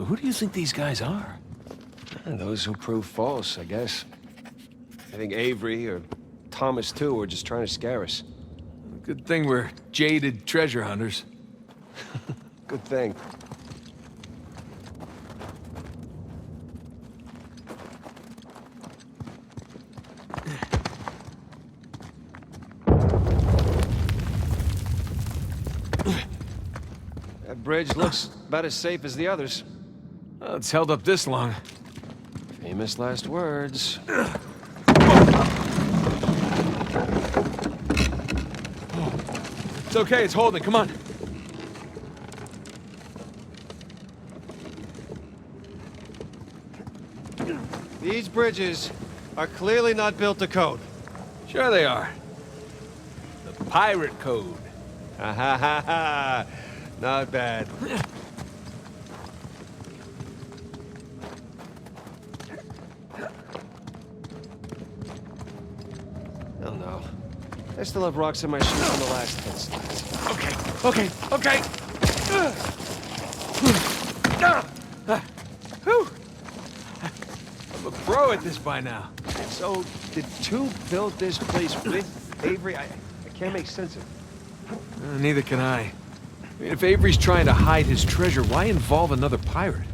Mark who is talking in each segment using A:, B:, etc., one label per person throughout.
A: So who do you think these guys are?
B: Those who prove false, I guess. I think Avery or Thomas, too, were just trying to scare us.
A: Good thing we're jaded treasure hunters.
B: Good thing. That bridge looks about as safe as the others.
A: Well, it's held up this long.
B: Famous last words.
A: It's okay, it's holding. Come on.
B: These bridges are clearly not built to code.
A: Sure they are. The pirate code.
B: Ha ha ha ha! Not bad. Oh no. I still have rocks in my shoes from the last hits.
A: Okay. Whew. I'm a pro at this by now.
B: So, did two build this place with Avery? I can't make sense of it.
A: Neither can I. I mean, if Avery's trying to hide his treasure, why involve another pirate?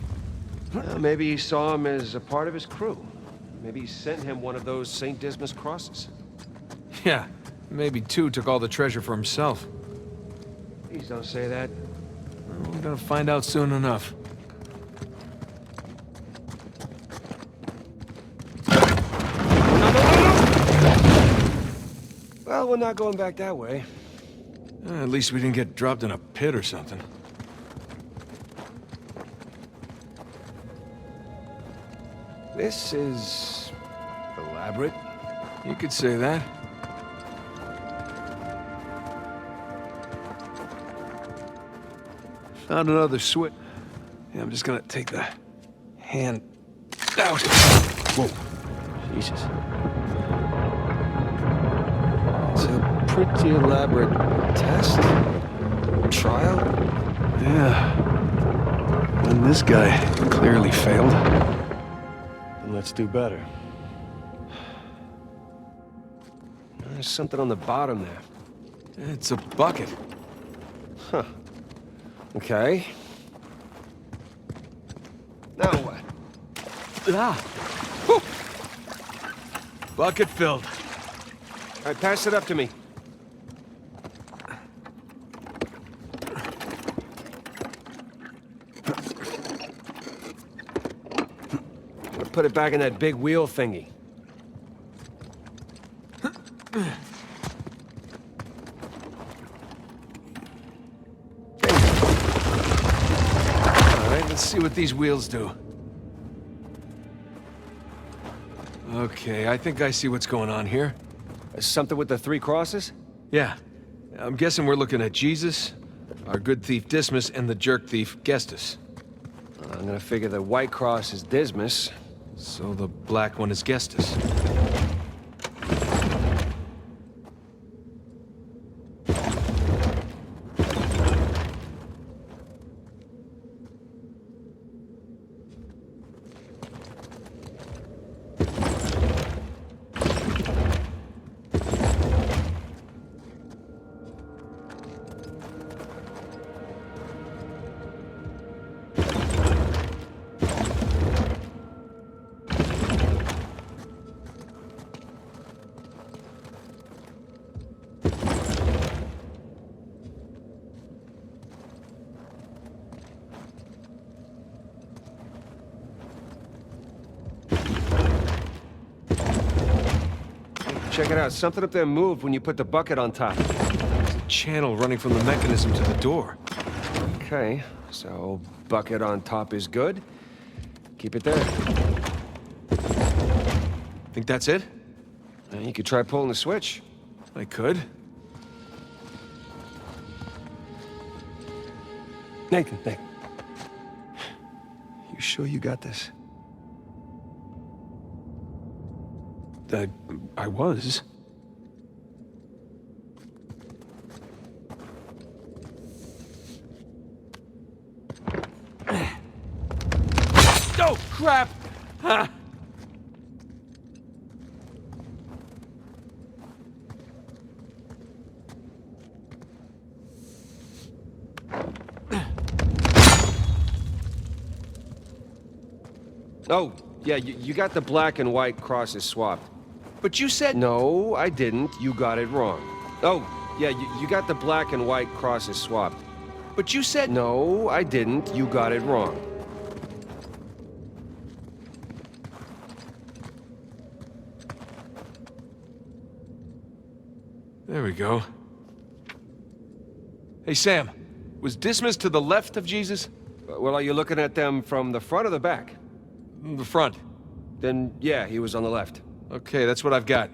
B: Maybe he saw him as a part of his crew. Maybe he sent him one of those St. Dismas crosses.
A: Yeah, maybe two took all the treasure for himself.
B: Please don't say that.
A: Well, we're gonna find out soon enough.
B: Well, we're not going back that way.
A: At least we didn't get dropped in a pit or something.
B: This is elaborate.
A: You could say that. Found another switch. Yeah, I'm just gonna take the hand out. Whoa.
B: Jesus. It's a pretty elaborate test? Trial?
A: Yeah. And this guy clearly failed.
B: Then let's do better. There's something on the bottom there.
A: It's a bucket.
B: Huh. Okay. Now what?
A: Ah! Whew. Bucket filled.
B: All right, pass it up to me. Put it back in that big wheel thingy.
A: All right, let's see what these wheels do. Okay, I think I see what's going on here.
B: Something with the three crosses?
A: Yeah. I'm guessing we're looking at Jesus, our good thief Dismas, and the jerk thief Gestus.
B: I'm gonna figure the white cross is Dismas.
A: So the black one is Gestus.
B: Check it out. Something up there moved when you put the bucket on top.
A: There's a channel running from the mechanism to the door.
B: Okay, so bucket on top is good. Keep it there.
A: Think that's it?
B: You could try pulling the switch.
A: I could.
B: Nathan. You sure you got this?
A: I was. Ha!
B: Oh, yeah, you got the black and white crosses swapped.
A: But you said...
B: No, I didn't. You got it wrong. Oh, yeah, you got the black and white crosses swapped.
A: But you said...
B: No, I didn't. You got it wrong.
A: There we go. Hey, Sam. Was Dismas to the left of Jesus?
B: Well, are you looking at them from the front or the back?
A: The front.
B: Then, yeah, he was on the left.
A: Okay, that's what I've got.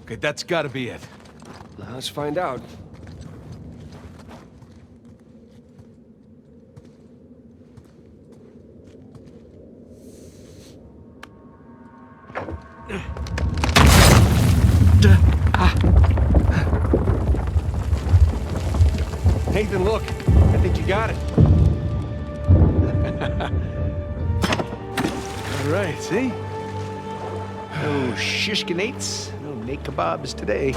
A: Okay, that's gotta be it.
B: Now, let's find out. Nathan, look. I think you got it.
A: All right, see?
C: No shishkinates, no make kebabs today.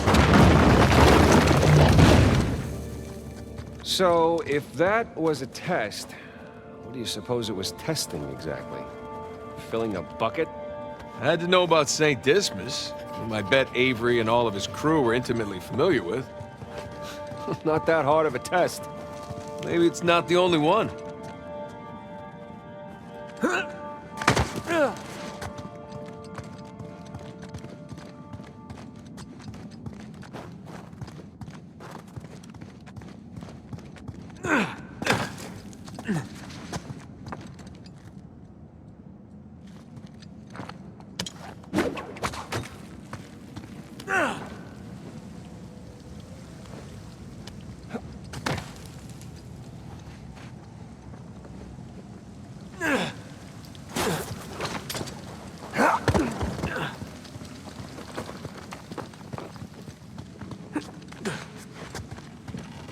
B: So, if that was a test, what do you suppose it was testing exactly? Filling a bucket?
A: I had to know about St. Dismas, whom I bet Avery and all of his crew were intimately familiar with.
B: Not that hard of a test.
A: Maybe it's not the only one.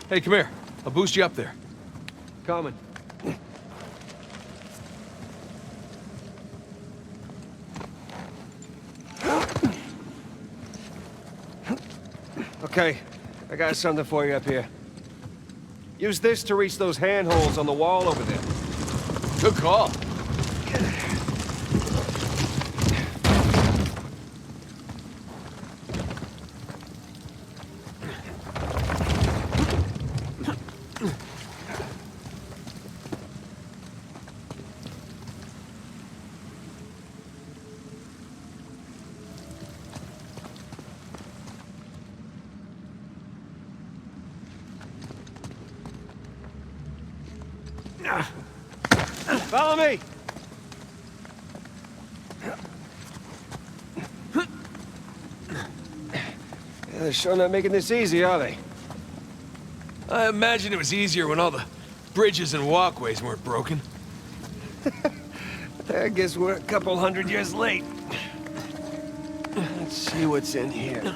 A: Hey, come here. I'll boost you up there.
B: Coming. Okay, I got something for you up here. Use this to reach those handholds on the wall over there.
A: Good call.
B: Follow me! They're sure not making this easy, are they?
A: I imagine it was easier when all the bridges and walkways weren't broken.
B: I guess we're a couple hundred years late. Let's see what's in here.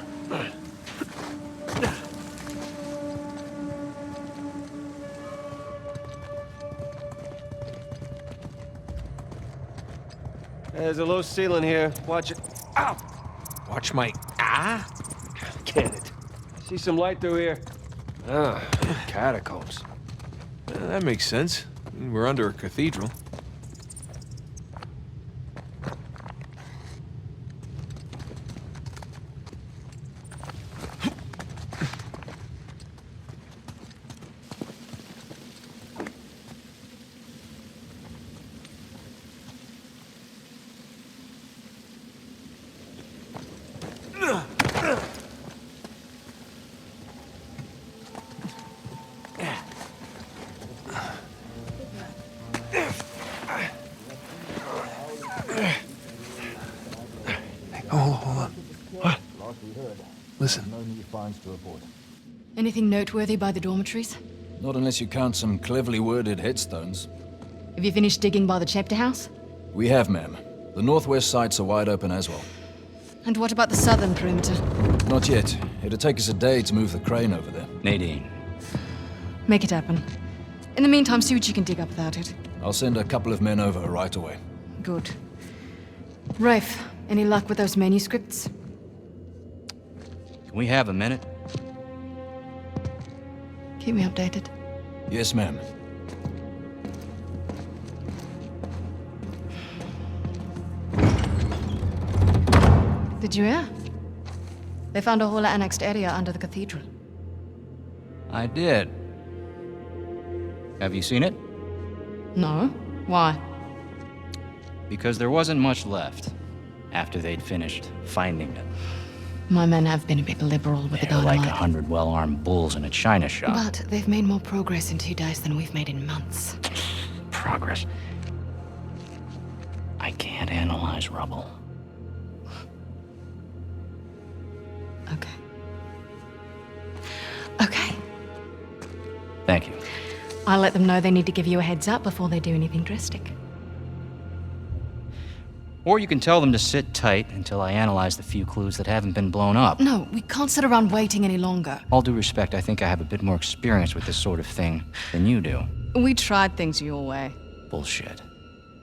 B: There's a low ceiling here. Watch it. Ow!
A: Watch my... Ah?
B: Can it? See some light through here. Ah, catacombs.
A: That makes sense. We're under a cathedral. Hold on. What? Listen.
D: No new finds to report.
E: Anything noteworthy by the dormitories?
F: Not unless you count some cleverly worded headstones.
E: Have you finished digging by the chapter house?
F: We have, ma'am. The northwest sites are wide open as well.
E: And what about the southern perimeter?
F: Not yet. It'll take us a day to move the crane over there.
G: Nadine.
E: Make it happen. In the meantime, see what you can dig up without it.
F: I'll send a couple of men over right away.
E: Good. Rafe, any luck with those manuscripts?
G: Can we have a minute?
E: Keep me updated.
F: Yes, ma'am.
E: Did you hear? They found a whole annexed area under the cathedral.
G: I did. Have you seen it?
E: No? Why?
G: Because there wasn't much left after they'd finished finding it.
E: My men have been a bit liberal with the
G: They're like
E: dynamite.
G: 100 well-armed bulls in a china shop.
E: But they've made more progress in 2 days than we've made in months.
G: Progress. I can't analyze rubble.
E: Okay. Okay.
G: Thank you.
E: I'll let them know they need to give you a heads up before they do anything drastic.
G: Or you can tell them to sit tight until I analyze the few clues that haven't been blown up.
E: No, we can't sit around waiting any longer.
G: All due respect, I think I have a bit more experience with this sort of thing than you do.
E: We tried things your way.
G: Bullshit.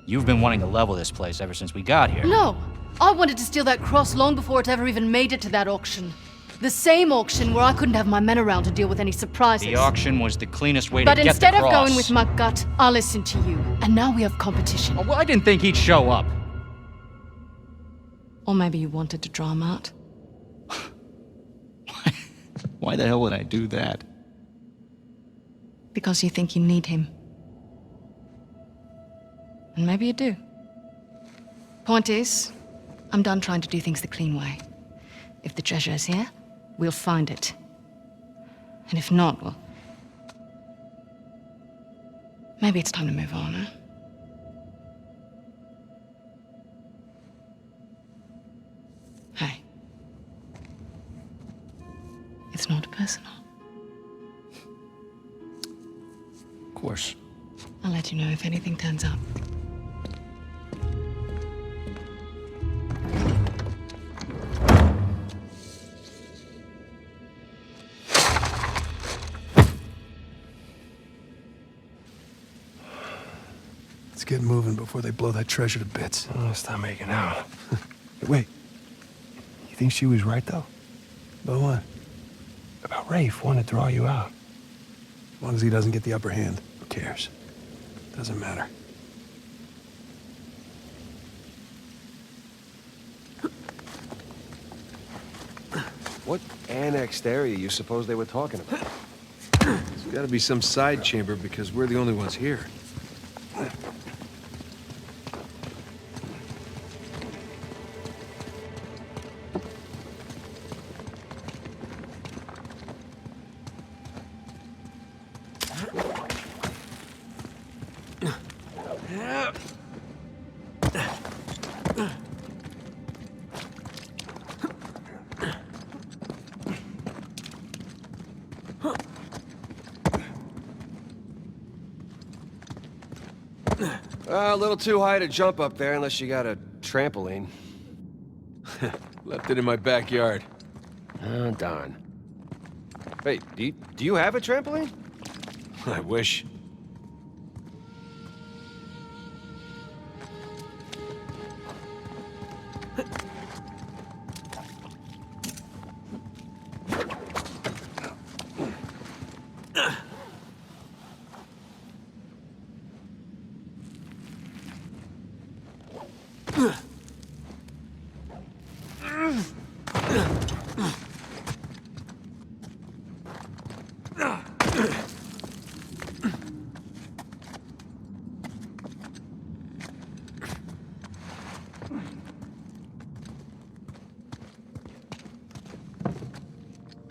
G: You've been wanting to level this place ever since we got here.
E: No! I wanted to steal that cross long before it ever even made it to that auction. The same auction where I couldn't have my men around to deal with any surprises.
G: The auction was the cleanest way
E: But
G: to get the
E: instead of
G: cross.
E: going with my gut, I listened to you. And now we have competition.
G: Oh, well, I didn't think he'd show up.
E: Or maybe you wanted to draw him out.
G: Why the hell would I do that?
E: Because you think you need him. And maybe you do. Point is, I'm done trying to do things the clean way. If the treasure is here, we'll find it. And if not, well... maybe it's time to move on, huh? Hey. It's not personal.
F: Of course.
E: I'll let you know if anything turns up.
A: Let's get moving before they blow that treasure to bits.
B: Oh, stop making out.
A: Wait. You think she was right, though? About what? About Rafe wanting to draw you out. As long as he doesn't get the upper hand, who cares? Doesn't matter.
B: What annexed area you suppose they were talking about?
A: There's gotta be some side chamber because we're the only ones here.
B: A little too high to jump up there unless you got a trampoline.
A: Left it in my backyard.
B: Oh, darn. Wait, do you have a trampoline?
A: I wish.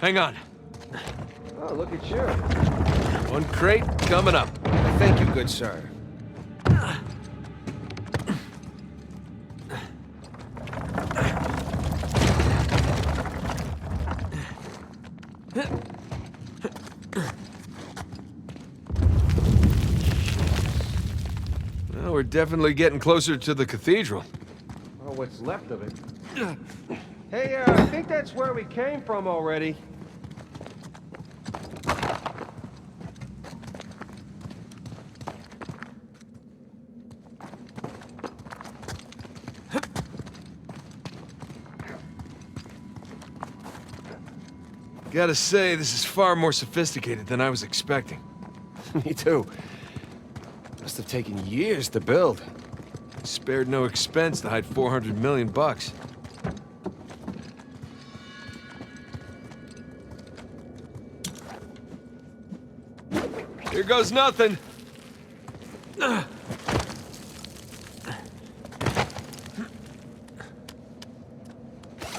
A: Hang on.
B: Oh, look at you.
A: One crate coming up.
B: Thank you, good sir. definitely getting closer to the cathedral.
C: Well, what's left of it. Hey, I think that's where we came from already.
B: Gotta say, this is far more sophisticated than I was expecting. Me too. Must have taken years to build. Spared no expense to hide 400 million bucks. Here goes nothing.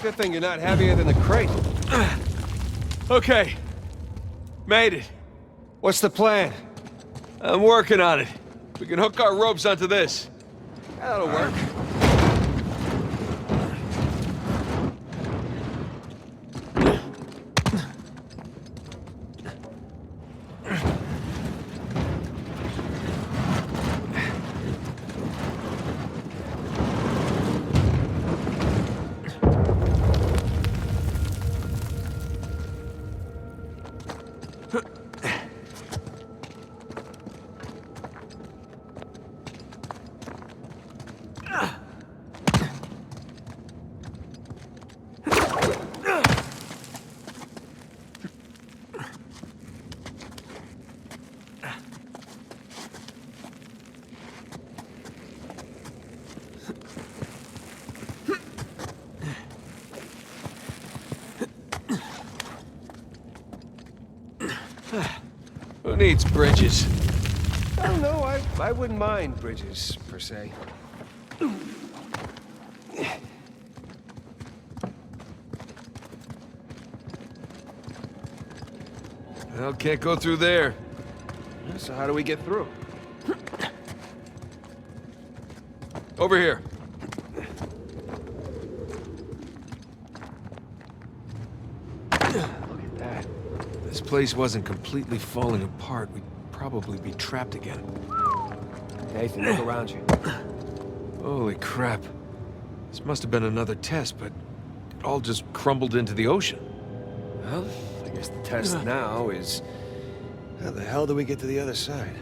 C: Good thing you're not heavier than the crate.
B: Okay. Made it.
C: What's the plan?
B: I'm working on it. We can hook our ropes onto this.
C: That'll work.
B: Who needs bridges?
C: I don't know, I wouldn't mind bridges, per se.
B: Well, can't go through there.
C: So how do we get through?
B: Over here.
C: Look at that.
B: If this place wasn't completely falling apart, we'd probably be trapped again.
C: Nathan, look around you.
B: Holy crap. This must have been another test, but it all just crumbled into the ocean.
C: Well, I guess the test now is... how the hell do we get to the other side?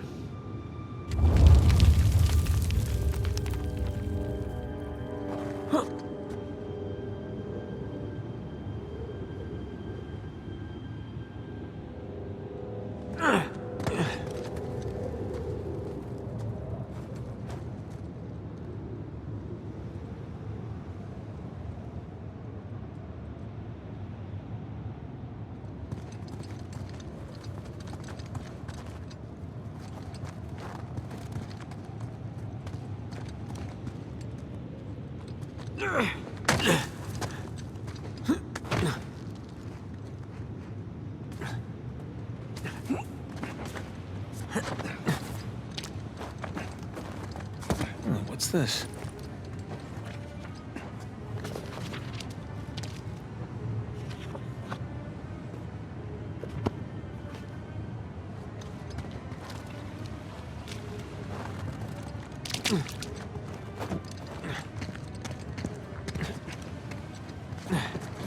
B: What's this?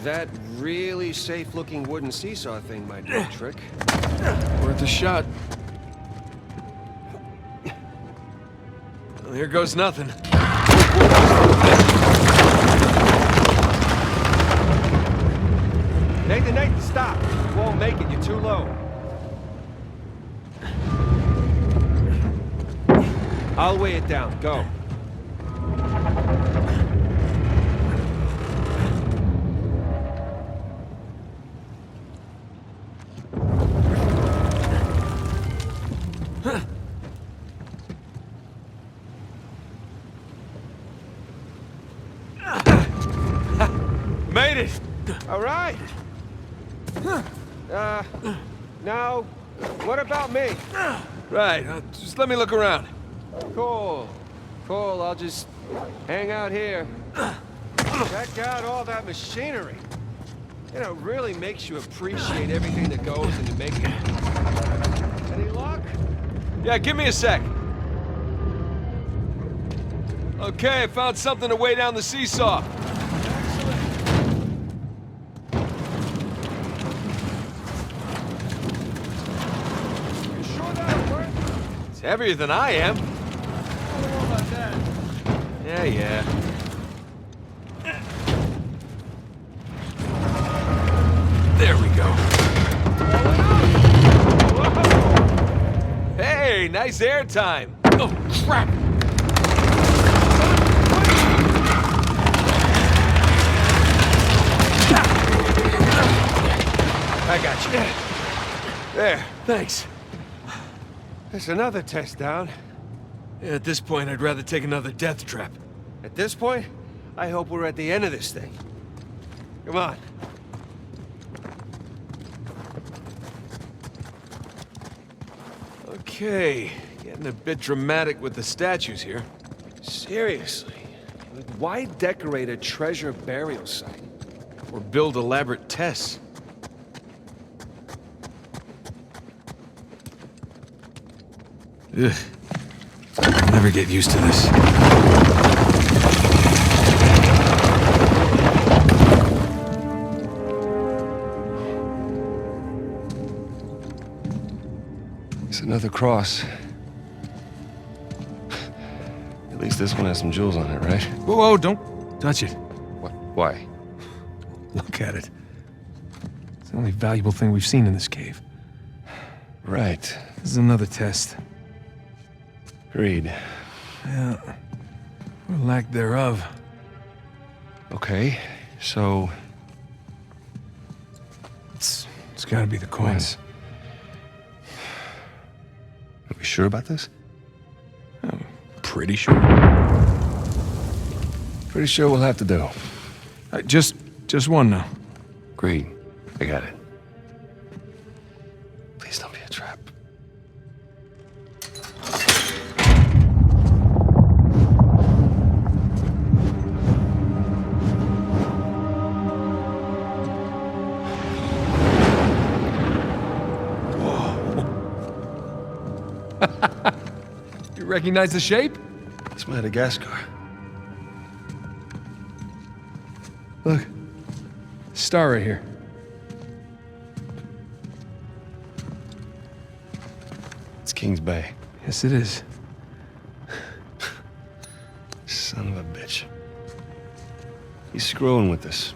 C: That really safe-looking wooden seesaw thing might do a trick.
B: Worth a shot. Well, here goes nothing.
C: Nathan, stop! You won't make it, you're too low. I'll weigh it down, go.
B: Made it!
C: All right. Now, what about me?
B: Right, just let me look around.
C: Cool. Cool, I'll just hang out here. Check out all that machinery. You know, it really makes you appreciate everything that goes into making it. Any luck?
B: Yeah, give me a sec. Okay, I found something to weigh down the seesaw.
C: You sure that'll work?
B: It's heavier than I am.
C: I don't know about that.
B: Yeah. There we go. Hey, nice air time. Oh, crap.
C: I got you.
B: There, thanks.
C: There's another test down.
B: Yeah, at this point, I'd rather take another death trap.
C: At this point, I hope we're at the end of this thing. Come on.
B: Okay, getting a bit dramatic with the statues here.
C: Seriously? Like, why decorate a treasure burial site?
B: Or build elaborate tests. Ugh. I'll never get used to this.
C: It's another cross. At least this one has some jewels on it, right?
A: Whoa, don't touch it.
C: What? Why?
A: Look at it. It's the only valuable thing we've seen in this cave.
C: Right.
A: This is another test.
C: Agreed.
A: Yeah. Or lack thereof.
C: Okay, so...
A: It's gotta be the coins.
C: Are we sure about this?
A: I'm pretty sure.
C: Pretty sure we'll have to do.
A: Just one now.
C: Agreed. I got it. Please don't be a trap.
A: You recognize the shape?
C: It's Madagascar.
A: Look. Star right here.
C: It's Kings Bay.
A: Yes, it is.
C: Son of a bitch. He's screwing with us.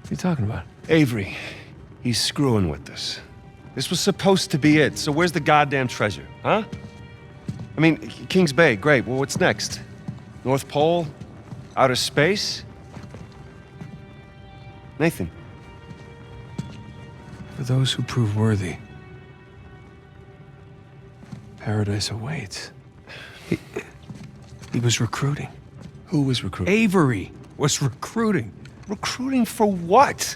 A: What are you talking about?
C: Avery, he's screwing with us. This was supposed to be it, so where's the goddamn treasure, huh? I mean, Kings Bay, great. Well, what's next? North Pole? Outer space? Nathan.
A: For those who prove worthy, paradise awaits. He was recruiting.
C: Who was recruiting?
A: Avery was recruiting.
C: Recruiting for what?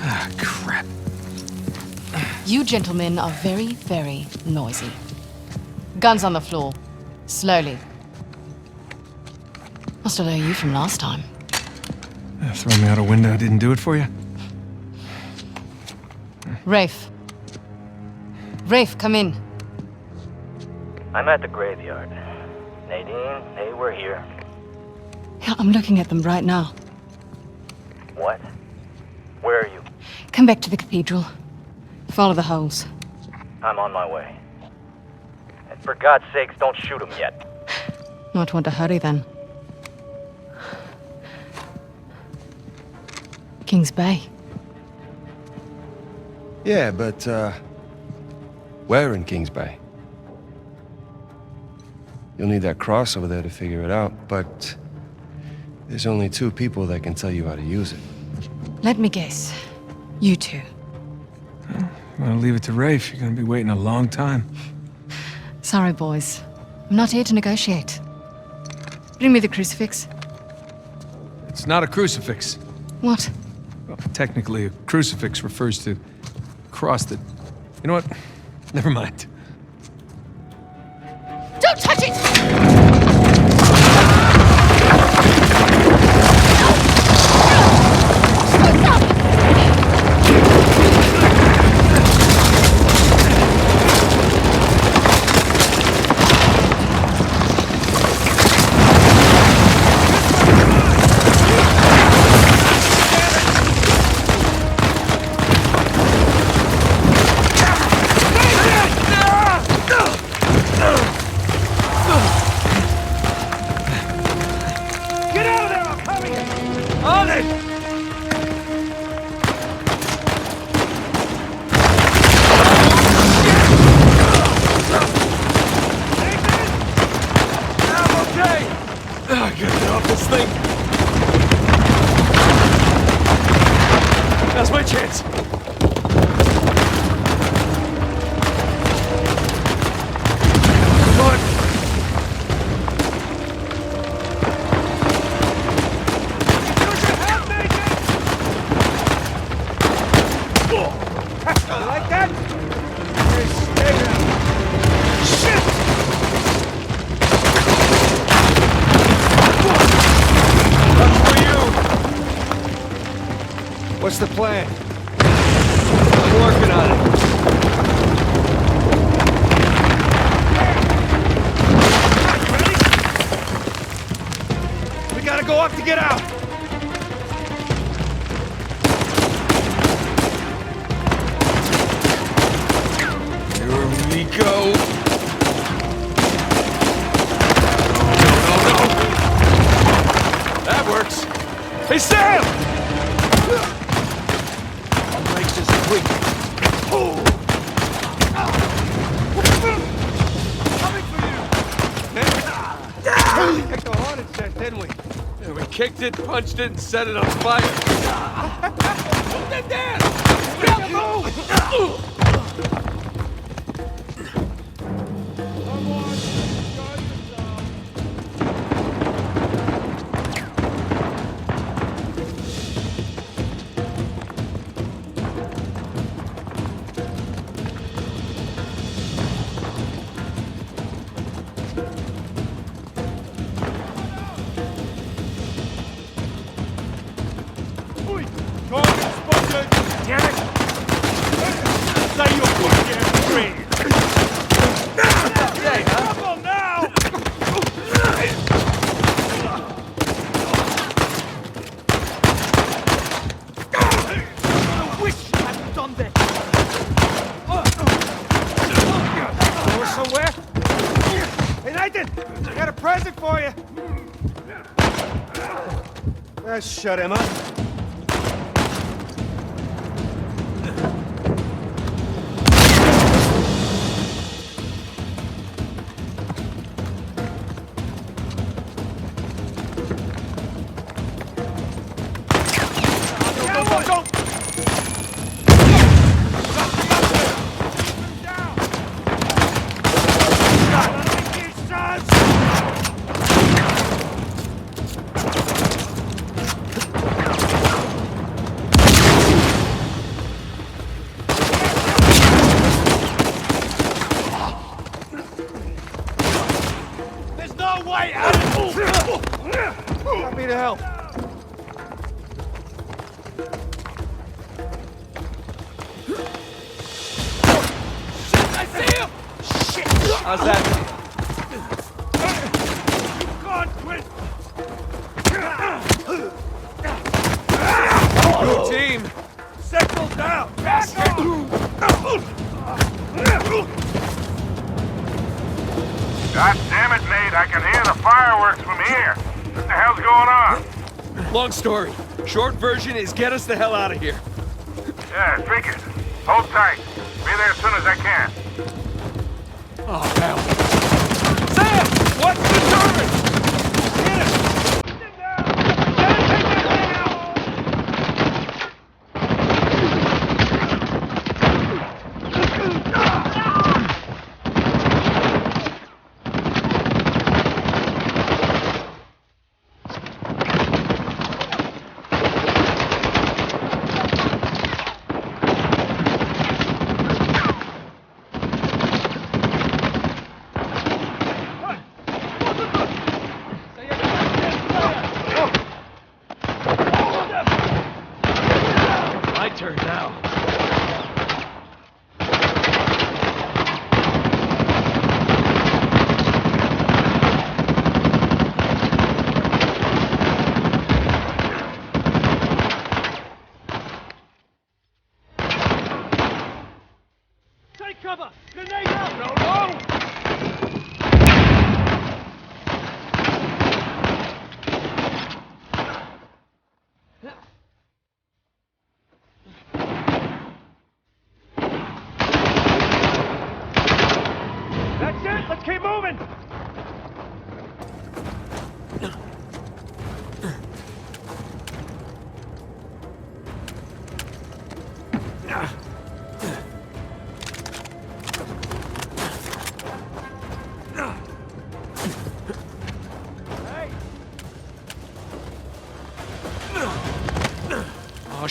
A: Ah, crap.
E: You gentlemen are very, very noisy. Guns on the floor. Slowly. Must have known you from last time.
A: Throw me out a window didn't do it for you?
E: Rafe. Rafe, come in.
D: I'm at the graveyard. Nadine, hey, we're here.
E: Yeah, I'm looking at them right now.
D: What? Where are you?
E: Come back to the cathedral. Follow the holes.
D: I'm on my way. And for God's sakes, don't shoot him yet.
E: Not want to hurry then. Kings Bay.
C: Yeah, but, where in Kings Bay? You'll need that cross over there to figure it out, but there's only 2 people that can tell you how to use it.
E: Let me guess. You two.
A: I'm gonna leave it to Rafe. You're gonna be waiting a long time.
E: Sorry, boys. I'm not here to negotiate. Bring me the crucifix.
A: It's not a crucifix.
E: What?
A: Well, technically, a crucifix refers to a cross that... You know what? Never mind.
E: Don't touch it!
B: I gotta get off this thing. That's my chance. Come on.
C: You like that? Hey, stay down. Shit! That's for you. What's the plan? I'm working on it. Ready? We gotta go up to get out.
B: Here we go. No. That works. Hey, Sam!
C: I'll make this quick. Coming for you! We kicked a hornet's nest, didn't we?
B: Yeah, we kicked it, punched it, and set it on fire. Put that down!
C: Shut him up. Want me to help? Shit, I see him! Shit! How's that? God, quit!
B: Good team.
C: Settle down! Back off!
H: God damn it, Nate, I can hear the fireworks from here. What the hell's going on?
B: Long story. Short version is get us the hell out of here.
H: Yeah, figured. Hold tight. Be there as soon as I can.
B: Oh, hell. Sam! What's the turret? Get it!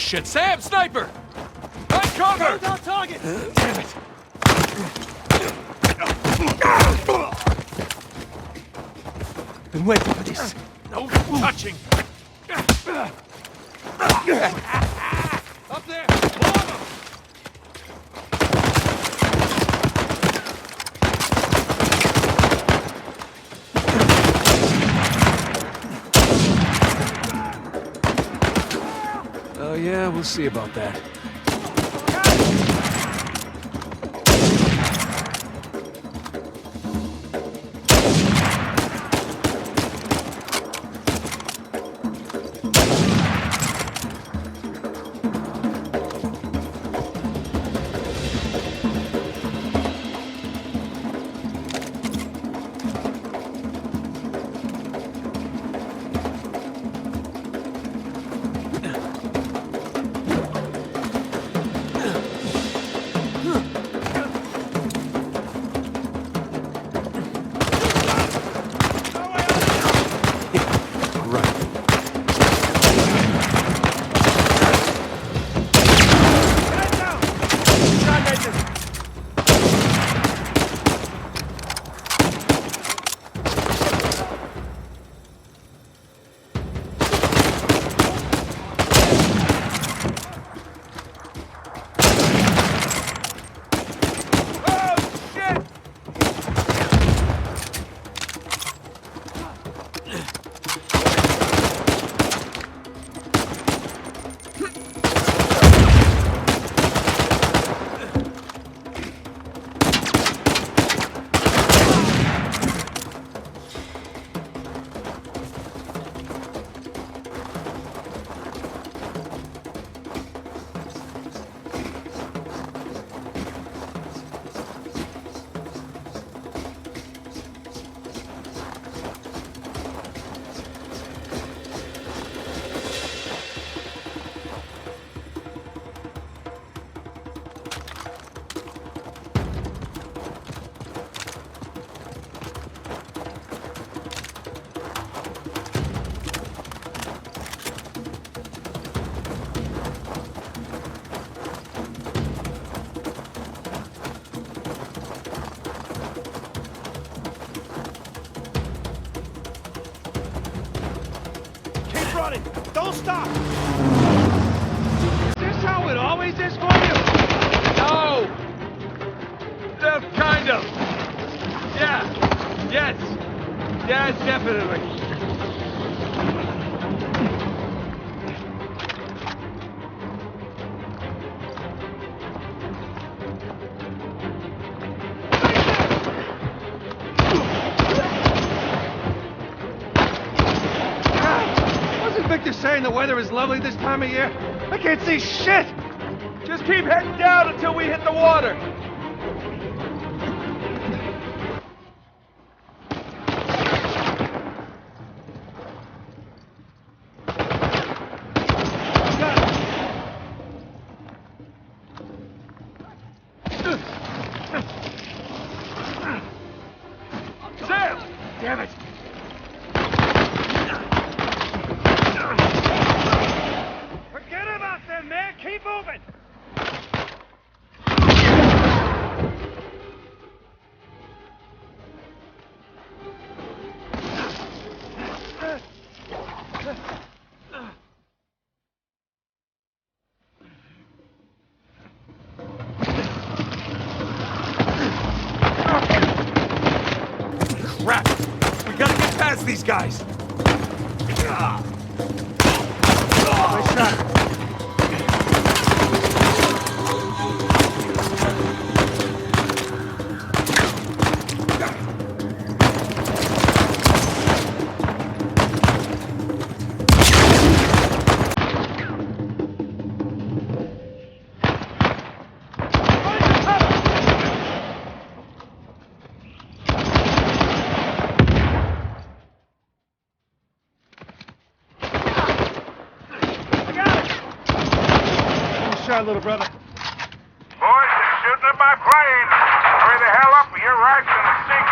B: shit! Sam, sniper! On cover!
C: On target!
B: Damn it!
C: Been waiting for this.
B: No touching!
C: Up there! More of them!
B: Oh yeah, we'll see about that.
C: Don't stop! Is this how it always is for you?
B: No! Kind of. Yeah. Yes. Yes, definitely.
C: Victor's saying the weather is lovely this time of year? I can't see shit!
B: Just keep heading down until we hit the water.
C: Sam! Damn it! Forget about them, man! Keep moving!
B: Crap! We gotta get past these guys!
C: Nice shot. Little brother.
H: Boys, they're shooting at my plane. Hurry the hell up or your ride's gonna sink.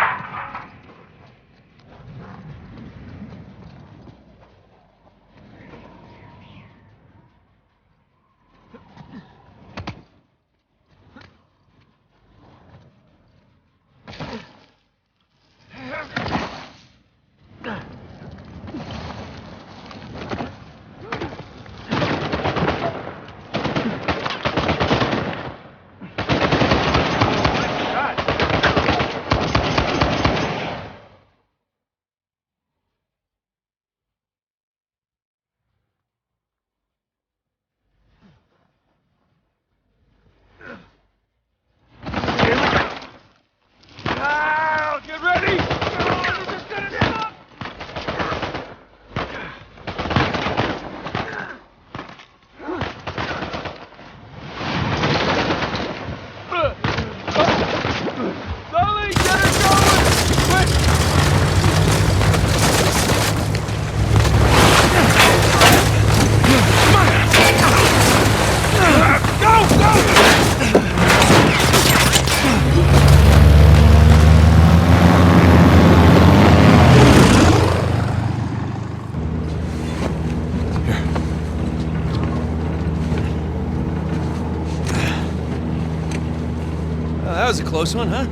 A: close one, huh?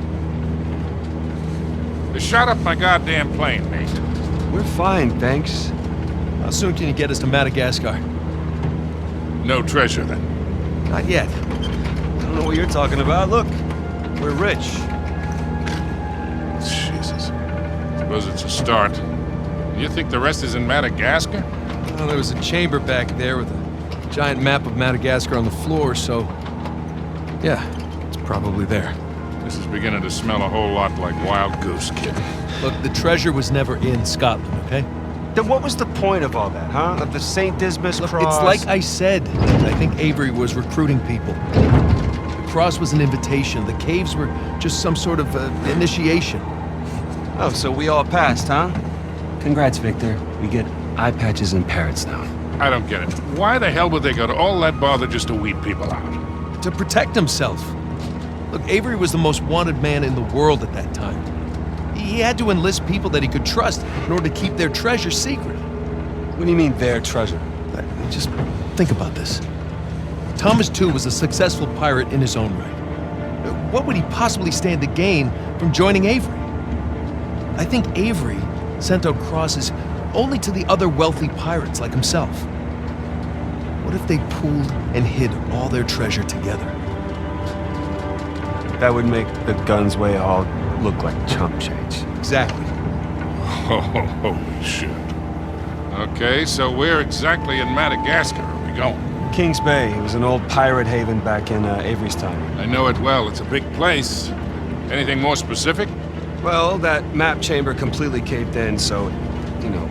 H: They shot up my goddamn plane, Nate.
B: We're fine, thanks.
A: How soon can you get us to Madagascar?
H: No treasure, then.
B: Not yet. I don't know what you're talking about. Look, we're rich.
H: Jesus. Suppose it's a start. You think the rest is in Madagascar?
B: Well, there was a chamber back there with a giant map of Madagascar on the floor, so... yeah, it's probably there.
H: This is beginning to smell a whole lot like Wild Goose, kid.
A: Look, the treasure was never in Scotland, okay?
C: Then what was the point of all that, huh? Of the St. Dismas
A: Look,
C: cross?
A: it's like I said. I think Avery was recruiting people. The cross was an invitation. The caves were just some sort of initiation.
C: Oh, so we all passed, huh?
B: Congrats, Victor. We get eye patches and parrots now.
H: I don't get it. Why the hell would they go to all that bother just to weed people out?
A: To protect himself. Look, Avery was the most wanted man in the world at that time. He had to enlist people that he could trust in order to keep their treasure secret.
C: What do you mean, their treasure?
A: Just think about this. Thomas, too, was a successful pirate in his own right. What would he possibly stand to gain from joining Avery? I think Avery sent out crosses only to the other wealthy pirates like himself. What if they pooled and hid all their treasure together?
C: That would make the Gunsway all look like chump change.
A: Exactly.
H: Oh, holy shit. Okay, so where exactly in Madagascar are we going?
C: Kings Bay. It was an old pirate haven back in Avery's time.
H: I know it well. It's a big place. Anything more specific?
C: Well, that map chamber completely caved in, so, you know.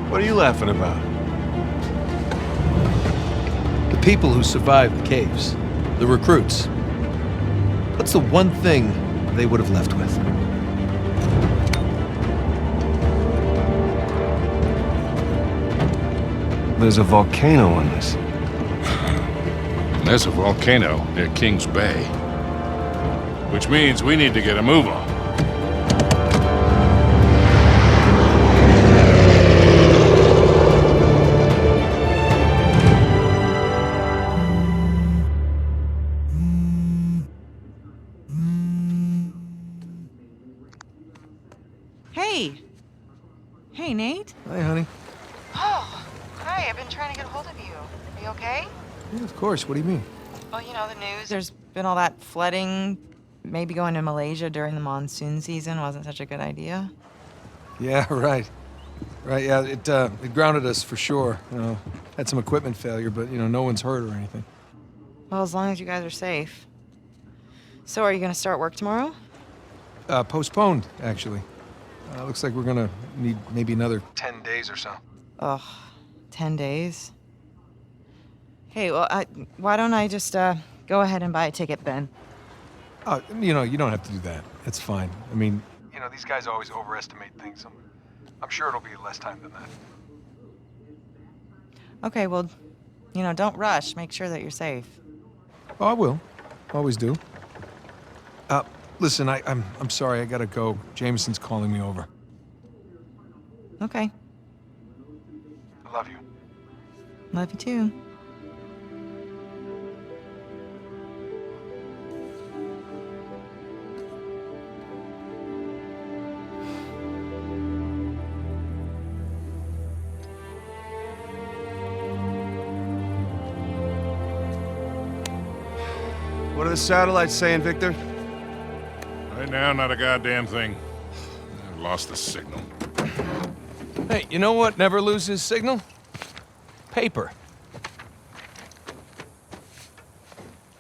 C: What are you laughing about?
A: The people who survived the caves, the recruits. What's the one thing they would have left with?
C: There's a volcano on this.
H: There's a volcano near Kings Bay. Which means we need to get a move on.
I: Hey. Hey, Nate.
A: Hi, honey.
I: Oh, hi. I've been trying to get a hold of you. Are you okay?
A: Yeah, of course. What do you mean?
I: Well, you know, the news. There's been all that flooding. Maybe going to Malaysia during the monsoon season wasn't such a good idea.
A: Yeah, right. Right, yeah, it grounded us for sure. You know, had some equipment failure, but, you know, no one's hurt or anything.
I: Well, as long as you guys are safe. So, are you going to start work tomorrow?
A: Postponed, actually. Looks like we're gonna need maybe another 10 days or so.
I: Ugh, 10 days? Hey, well, why don't I just go ahead and buy a ticket then?
A: You know, you don't have to do that. It's fine. I mean, you know, these guys always overestimate things. I'm sure it'll be less time than that.
I: Okay, well, you know, don't rush. Make sure that you're safe.
A: Oh, I will. Always do. Listen, I'm sorry. I gotta go. Jameson's calling me over.
I: Okay.
A: I love you.
I: Love you too.
C: What are the satellites saying, Victor?
H: Right now, not a goddamn thing. I've lost the signal.
A: Hey, you know what never loses signal? Paper.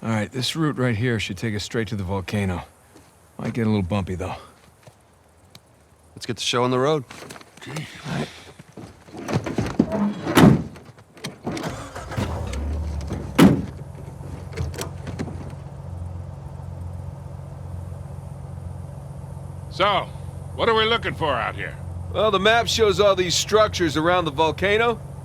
A: All right, this route right here should take us straight to the volcano. Might get a little bumpy, though.
C: Let's get the show on the road.
H: Okay.
A: All right.
H: So, what are we looking for out here?
B: Well, the map shows all these structures around the volcano.